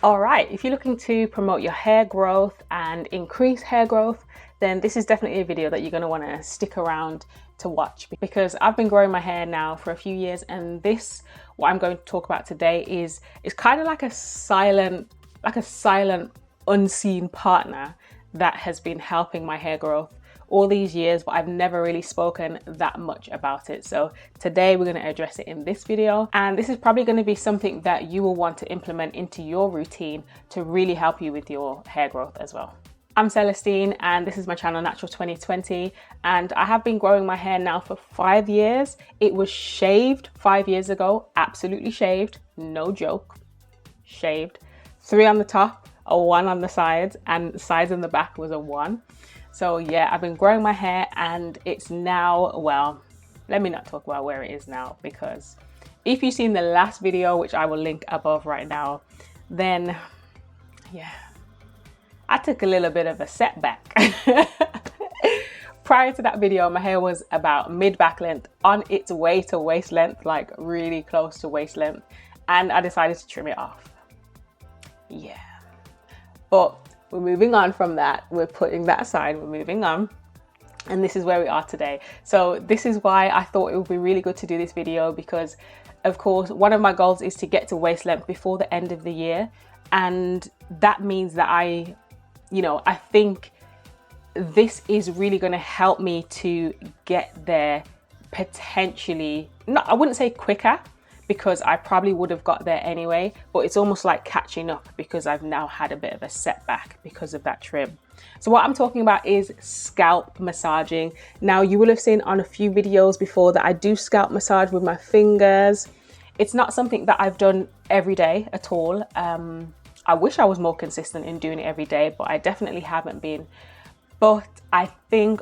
All right, if you're looking to promote your hair growth and increase hair growth, then this is definitely a video that you're going to want to stick around to watch, because I've been growing my hair now for a few years, and what I'm going to talk about today is kind of like a silent unseen partner that has been helping my hair growth all these years, but I've never really spoken that much about it. So today we're going to address it in this video, and this is probably going to be something that you will want to implement into your routine to really help you with your hair growth as well. I'm Celestine, and this is my channel Natural 2020, and I have been growing my hair now for 5 years. It was shaved 5 years ago, absolutely shaved, no joke, shaved. 3 on the top, a 1 on the sides, and the sides and the back was a 1. So yeah, I've been growing my hair, and it's now, well, let me not talk about where it is now, because if you've seen the last video, which I will link above right now, then yeah, I took a little bit of a setback. Prior to that video, my hair was about mid-back length, on its way to waist length, like really close to waist length, and I decided to trim it off. Yeah, but we're moving on from that. We're putting that aside, we're moving on. And this is where we are today. So this is why I thought it would be really good to do this video, because of course, one of my goals is to get to waist length before the end of the year. And that means that I think this is really going to help me to get there potentially, I wouldn't say quicker, because I probably would have got there anyway, but it's almost like catching up because I've now had a bit of a setback because of that trim. So what I'm talking about is scalp massaging. Now, you will have seen on a few videos before that I do scalp massage with my fingers. It's not something that I've done every day at all. I wish I was more consistent in doing it every day, but I definitely haven't been. But I think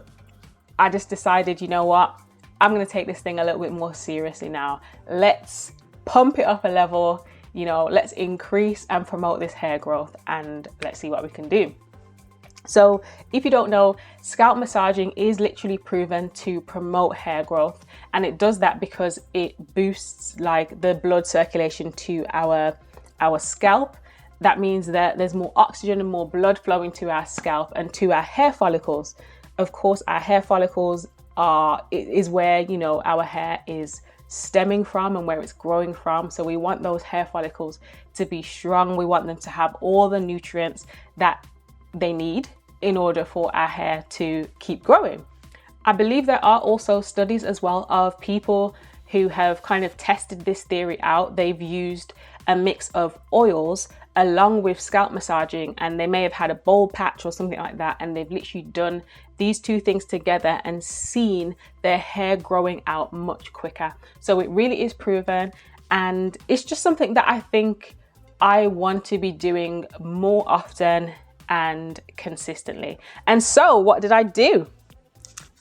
I just decided, you know what? I'm going to take this thing a little bit more seriously now. Let's pump it up a level, let's increase and promote this hair growth, and let's see what we can do. So if you don't know, scalp massaging is literally proven to promote hair growth, and it does that because it boosts like the blood circulation to our scalp. That means that there's more oxygen and more blood flowing to our scalp and to our hair follicles. Of course, our hair follicles is where our hair is stemming from and where it's growing from. So we want those hair follicles to be strong. We want them to have all the nutrients that they need in order for our hair to keep growing. I believe there are also studies as well of people who have kind of tested this theory out. They've used a mix of oils along with scalp massaging, and they may have had a bald patch or something like that, and they've literally done these two things together and seen their hair growing out much quicker. So it really is proven, and it's just something that I think I want to be doing more often and consistently. And so what did I do?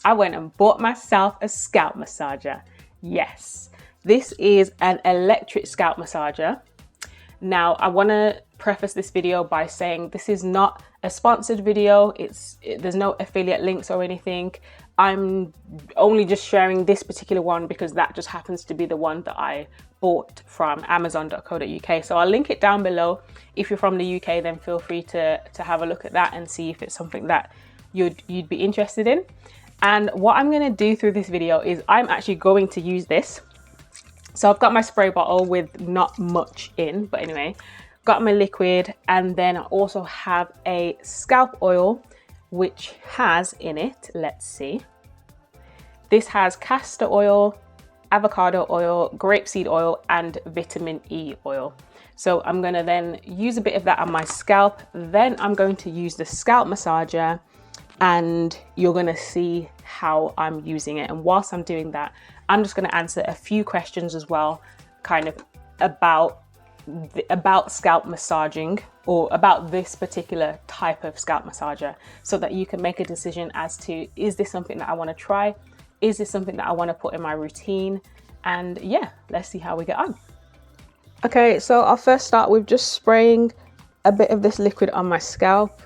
I went and bought myself a scalp massager. Yes, this is an electric scalp massager. Now, I want to preface this video by saying this is not a sponsored video. There's no affiliate links or anything. I'm only just sharing this particular one because that just happens to be the one that I bought from amazon.co.uk. So I'll link it down below. If you're from the UK, then feel free to have a look at that and see if it's something that you'd be interested in. And what I'm going to do through this video is I'm actually going to use this. So I've got my spray bottle with not much in, but anyway, got my liquid, and then I also have a scalp oil, which has in it, let's see, this has castor oil, avocado oil, grapeseed oil, and vitamin E oil. So I'm going to then use a bit of that on my scalp. Then I'm going to use the scalp massager, and you're going to see how I'm using it. And whilst I'm doing that, I'm just going to answer a few questions as well, kind of about scalp massaging, or about this particular type of scalp massager, so that you can make a decision as to, is this something that I want to try? Is this something that I want to put in my routine? And yeah, let's see how we get on. Okay, so I'll first start with just spraying a bit of this liquid on my scalp.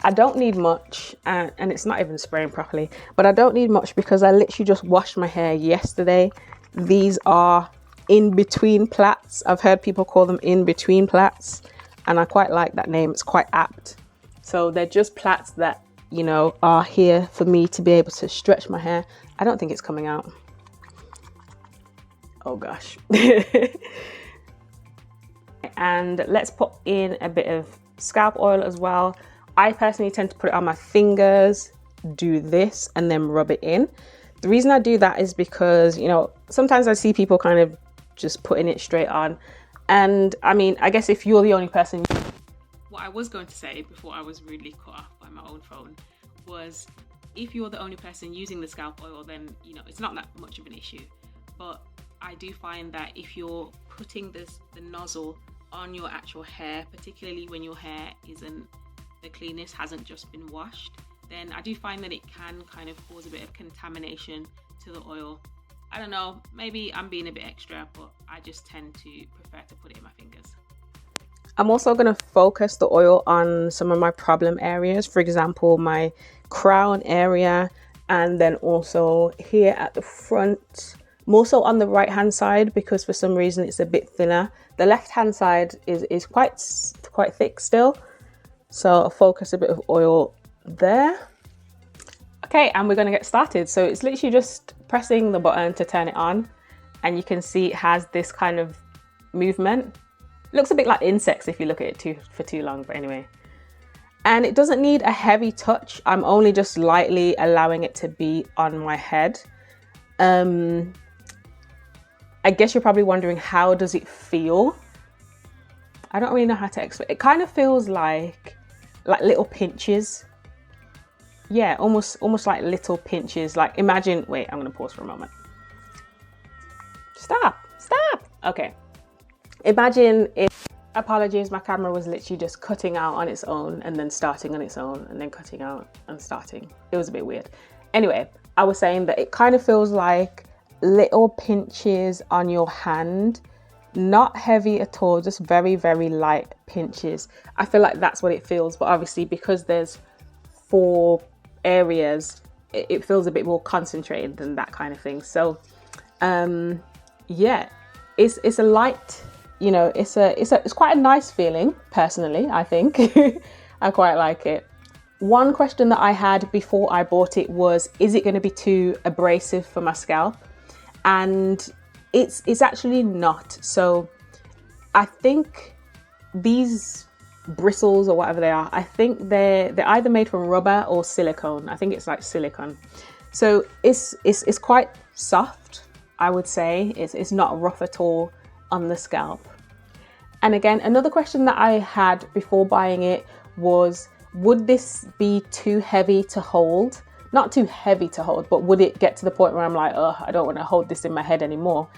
I don't need much, and it's not even spraying properly, but I don't need much because I literally just washed my hair yesterday. These are in-between plaits. I've heard people call them in-between plaits. and I quite like that name. It's quite apt. So they're just plaits that, you know, are here for me to be able to stretch my hair. I don't think it's coming out. Oh gosh. And let's put in a bit of scalp oil as well. I personally tend to put it on my fingers, do this, and then rub it in. The reason I do that is because, you know, sometimes I see people kind of just putting it straight on. And I mean, I guess if you're the only person... What I was going to say before I was rudely cut off by my own phone was, if you're the only person using the scalp oil, then, you know, it's not that much of an issue. But I do find that if you're putting the nozzle on your actual hair, particularly when your hair isn't the cleanest, hasn't just been washed, then I do find that it can kind of cause a bit of contamination to the oil. I don't know, maybe I'm being a bit extra, but I just tend to prefer to put it in my fingers. I'm also going to focus the oil on some of my problem areas, for example, my crown area, and then also here at the front, more so on the right hand side, because for some reason it's a bit thinner. The left hand side is quite thick still, so I'll focus a bit of oil there. Okay, and we're going to get started. So it's literally just pressing the button to turn it on, and you can see it has this kind of movement. Looks a bit like insects if you look at it for too long, but anyway. And it doesn't need a heavy touch. I'm only just lightly allowing it to be on my head. I guess you're probably wondering, how does it feel? I don't really know how to explain. It kind of feels like little pinches. Yeah, almost like little pinches. Like imagine, wait, I'm gonna pause for a moment. Stop. Okay. Imagine if, apologies, my camera was literally just cutting out on its own and then starting on its own and then cutting out and starting. It was a bit weird. Anyway, I was saying that it kind of feels like little pinches on your hand, not heavy at all, just very, very light pinches. I feel like that's what it feels, but obviously because there's 4 areas, it feels a bit more concentrated than that kind of thing. So yeah, it's a light, you know, it's quite a nice feeling, personally. I think I quite like it. One question that I had before I bought it was, is it going to be too abrasive for my scalp? And it's actually not. So I think these bristles or whatever they are, I think they're either made from rubber or silicone. I think it's like silicone. So it's quite soft, I would say. It's not rough at all on the scalp. And again, another question that I had before buying it was, would this be too heavy to hold? Not too heavy to hold, but would it get to the point where I'm like, oh, I don't want to hold this in my head anymore?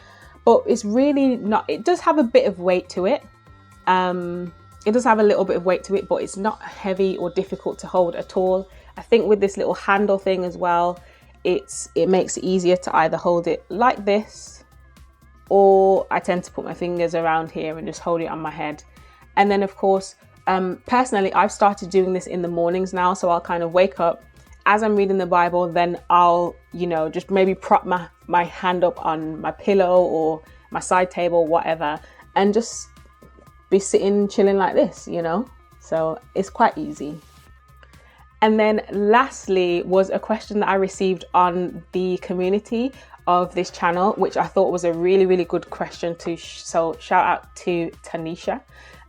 But it's really not. It does have a bit of weight to it. It does have a little bit of weight to it, but it's not heavy or difficult to hold at all. I think with this little handle thing as well, it makes it easier to either hold it like this, or I tend to put my fingers around here and just hold it on my head. And then of course, personally, I've started doing this in the mornings now. So I'll kind of wake up as I'm reading the Bible, then I'll, you know, just maybe prop my hand up on my pillow or my side table, whatever, and just be sitting, chilling like this, you know? So it's quite easy. And then lastly was a question that I received on the community of this channel, which I thought was a really, really good question so shout out to Tanisha.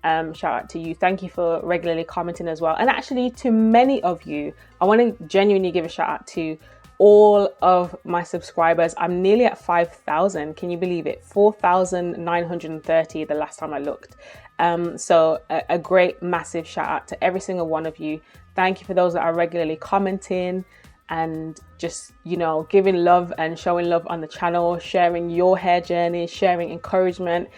Shout out to you. Thank you for regularly commenting as well. And actually to many of you, I want to genuinely give a shout out to all of my subscribers. I'm nearly at 5,000. Can you believe it? 4,930 the last time I looked. So a great massive shout out to every single one of you. Thank you for those that are regularly commenting and just, you know, giving love and showing love on the channel, sharing your hair journey, sharing encouragement,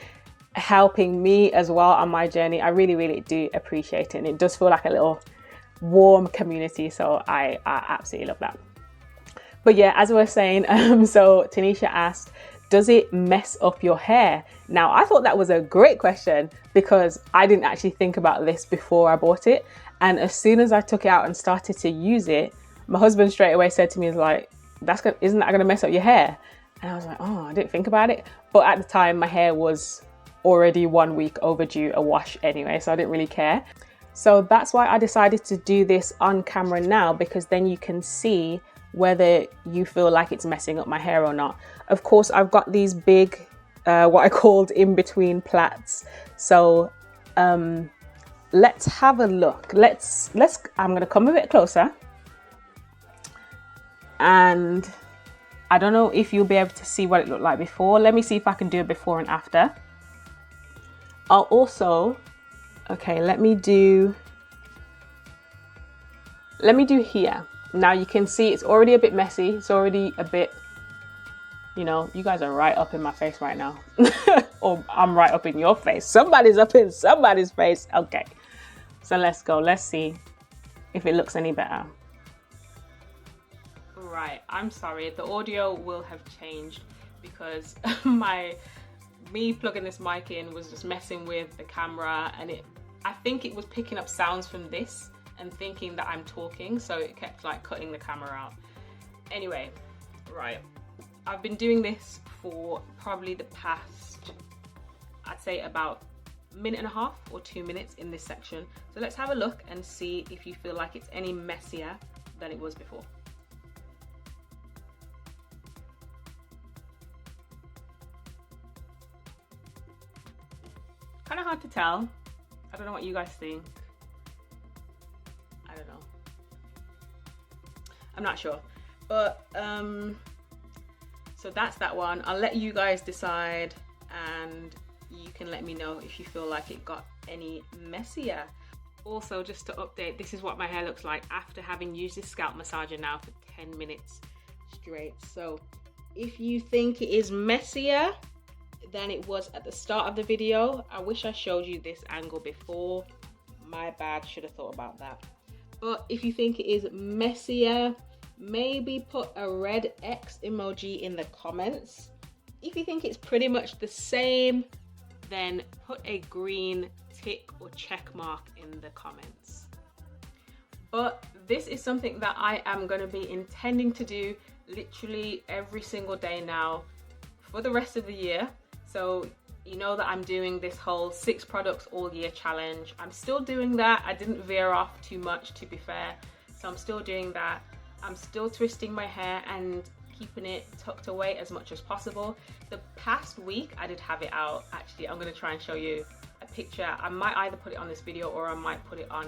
helping me as well on my journey. I really, really do appreciate it. And it does feel like a little warm community. So I absolutely love that. But yeah, as I was saying, so Tanisha asked, does it mess up your hair? Now, I thought that was a great question because I didn't actually think about this before I bought it. And as soon as I took it out and started to use it, my husband straight away said to me, like, isn't that going to mess up your hair? And I was like, oh, I didn't think about it. But at the time, my hair was already 1 week overdue a wash anyway, so I didn't really care. So that's why I decided to do this on camera now, because then you can see whether you feel like it's messing up my hair or not. Of course, I've got these big, what I called in-between plaits. So let's have a look. I'm gonna come a bit closer. And I don't know if you'll be able to see what it looked like before. Let me see if I can do a before and after. I'll also, okay, let me do here. Now you can see it's already a bit messy. It's already a bit, you know, you guys are right up in my face right now. Or I'm right up in your face. Somebody's up in somebody's face. Okay, so let's go. Let's see if it looks any better. Right, I'm sorry, the audio will have changed because me plugging this mic in was just messing with the camera, and I think it was picking up sounds from this and thinking that I'm talking, so it kept like cutting the camera out. Anyway, right, I've been doing this for probably the past, I'd say about a minute and a half or 2 minutes in this section. So let's have a look and see if you feel like it's any messier than it was before. Kind of hard to tell. I don't know what you guys think. I don't know. I'm not sure. But so that's that one. I'll let you guys decide, and you can let me know if you feel like it got any messier. Also, just to update, this is what my hair looks like after having used this scalp massager now for 10 minutes straight. So if you think it is messier than it was at the start of the video, I wish I showed you this angle before. My bad, should have thought about that. But if you think it is messier, maybe put a red X emoji in the comments. If you think it's pretty much the same, then put a green tick or check mark in the comments. But this is something that I am going to be intending to do literally every single day now for the rest of the year. So you know that I'm doing this whole 6 products all year challenge. I'm still doing that. I didn't veer off too much, to be fair. So I'm still doing that. I'm still twisting my hair and keeping it tucked away as much as possible. The past week I did have it out. Actually, I'm going to try and show you a picture. I might either put it on this video or I might put it on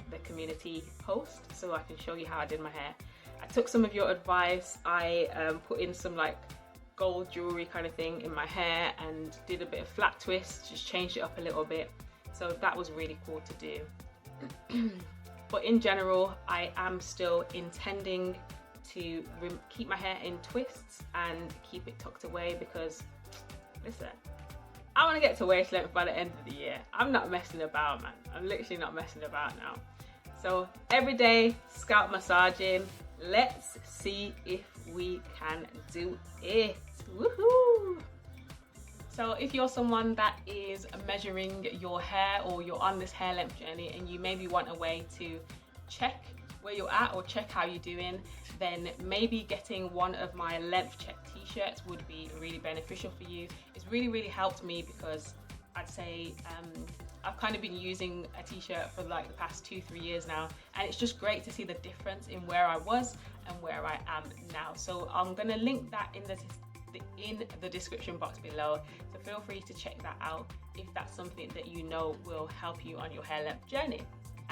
the community post so I can show you how I did my hair. I took some of your advice. I put in some like gold jewelry kind of thing in my hair and did a bit of flat twist, just changed it up a little bit. So that was really cool to do. But in general, I am still intending to keep my hair in twists and keep it tucked away because, listen, I want to get to waist length by the end of the year. I'm not messing about, man. I'm literally not messing about now. So every day, scalp massaging. Let's see if we can do it. Woohoo! So if you're someone that is measuring your hair or you're on this hair length journey and you maybe want a way to check where you're at or check how you're doing, then maybe getting one of my length check t-shirts would be really beneficial for you. It's really helped me because I'd say I've kind of been using a t-shirt for like the past 2-3 years now, and it's just great to see the difference in where I was and where I am now. So I'm gonna link that in the description box below, so feel free to check that out if that's something that you know will help you on your hair length journey.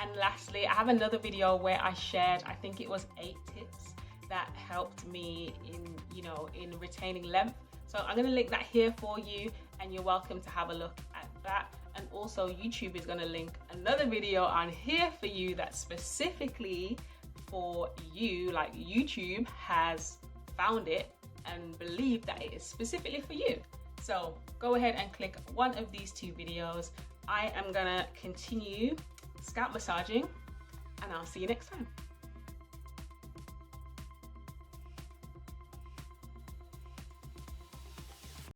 And lastly, I have another video where I shared, I think it was 8 tips that helped me in retaining length. So I'm going to link that here for you, and you're welcome to have a look at that. And also YouTube is going to link another video on here for you that's specifically for you, like YouTube has found it and believe that it is specifically for you. So go ahead and click one of these 2 videos. I am gonna continue scalp massaging and I'll see you next time.